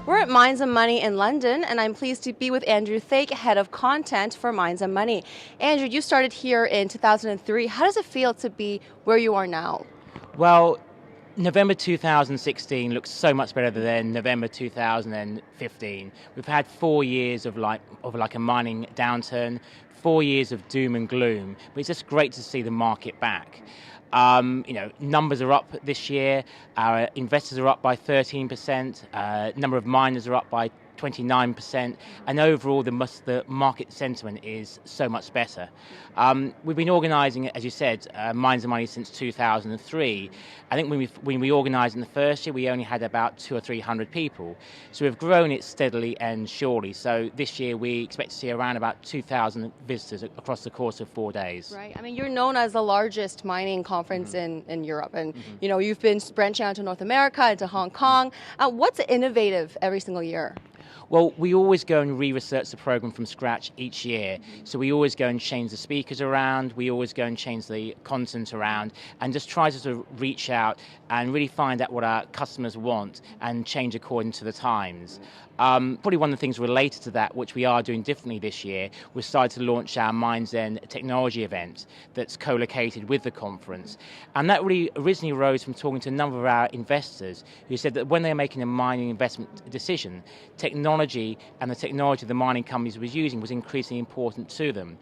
We're at Minds and Money in London, and I'm pleased to be with Andrew Thake, Head of Content for Minds and Money. Andrew, you started here in 2003. How does it feel to be where you are now? Well, November 2016 looks so much better than November 2015. We've had 4 years of a mining downturn, 4 years of doom and gloom, but it's just great to see the market back. Numbers are up this year. Our investors are up by 13%. Number of miners are up by 29%, and overall the market sentiment is so much better. We've been organising, as you said, Minds and Money since 2003. I think when we organised in the first year, we only had about 200 or 300 people. So we've grown it steadily and surely. So this year we expect to see around about 2,000 visitors across the course of 4 days. Right. I mean, you're known as the largest mining conference in Europe, and you've been branching out to North America, into Hong Kong. What's innovative every single year? Well, we always go and re-research the program from scratch each year. So we always go and change the speakers around, we always go and change the content around, and just try to sort of reach out and really find out what our customers want and change according to the times. Probably one of the things related to that, which we are doing differently this year, we started to launch our Minds End technology event that's co-located with the conference. And that really originally arose from talking to a number of our investors who said that when they're making a mining investment decision, technology and the technology the mining companies was using was increasingly important to them.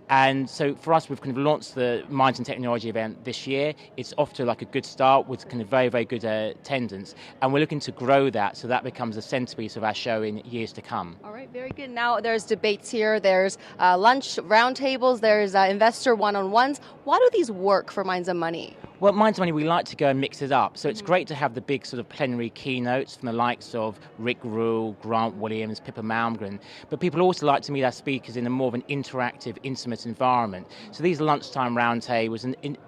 And so for us, we've kind of launched the Minds and Technology event this year. It's off to a good start with kind of very, very good attendance. And we're looking to grow that so that becomes the centerpiece of our show in years to come. All right, very good. Now there's debates here, there's lunch roundtables, there's investor one-on-ones. Why do these work for Minds and Money? Well, Minds and Money, we like to go and mix it up. So it's great to have the big sort of plenary keynotes from the likes of Rick Rule, Grant Williams, Pippa Malmgren. But people also like to meet our speakers in a more of an interactive, intimate environment. So these lunchtime roundtables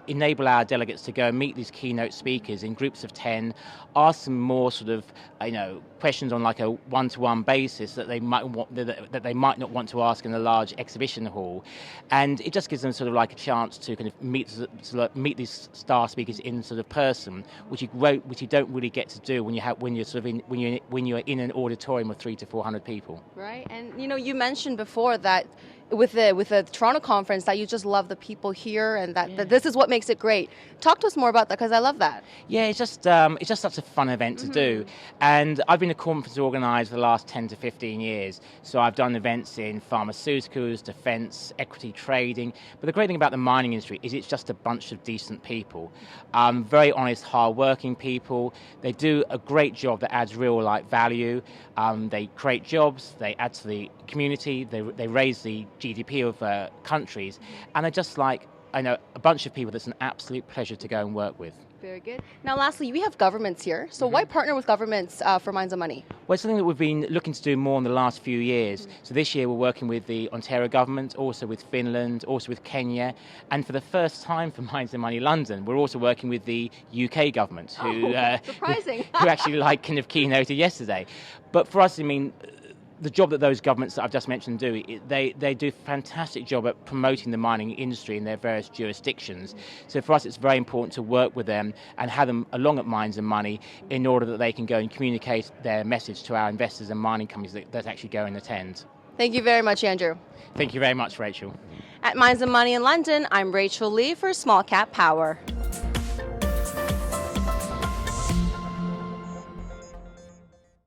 enable our delegates to go and meet these keynote speakers in groups of 10, ask them more sort of, questions on a one-to-one basis that they might not want to ask in a large exhibition hall. And it just gives them sort of a chance to kind of meet these star speakers in sort of person, which you don't really get to do when you're in an auditorium of 300 to 400 people. Right, and you mentioned before that with the Toronto conference that you just love the people here and that this is what makes it great. Talk to us more about that, because I love that. Yeah, it's just such a fun event to do. And I've been a conference organizer for the last 10 to 15 years. So I've done events in pharmaceuticals, defense, equity trading. But the great thing about the mining industry is it's just a bunch of decent people. Very honest, hard-working people. They do a great job that adds real value. They create jobs, they add to the community, they raise the GDP of countries, and they're just a bunch of people that's an absolute pleasure to go and work with. Very good. Now, lastly, we have governments here. So why partner with governments for Minds and Money? Well, it's something that we've been looking to do more in the last few years. So this year we're working with the Ontario government, also with Finland, also with Kenya, and for the first time for Minds and Money London, we're also working with the UK government, who surprising, who actually kind of keynoted yesterday. But for us, the job that those governments that I've just mentioned do, they do a fantastic job at promoting the mining industry in their various jurisdictions. So for us, it's very important to work with them and have them along at Minds and Money in order that they can go and communicate their message to our investors and mining companies that actually go and attend. Thank you very much, Andrew. Thank you very much, Rachel. At Minds and Money in London, I'm Rachel Lee for SmallCapPower.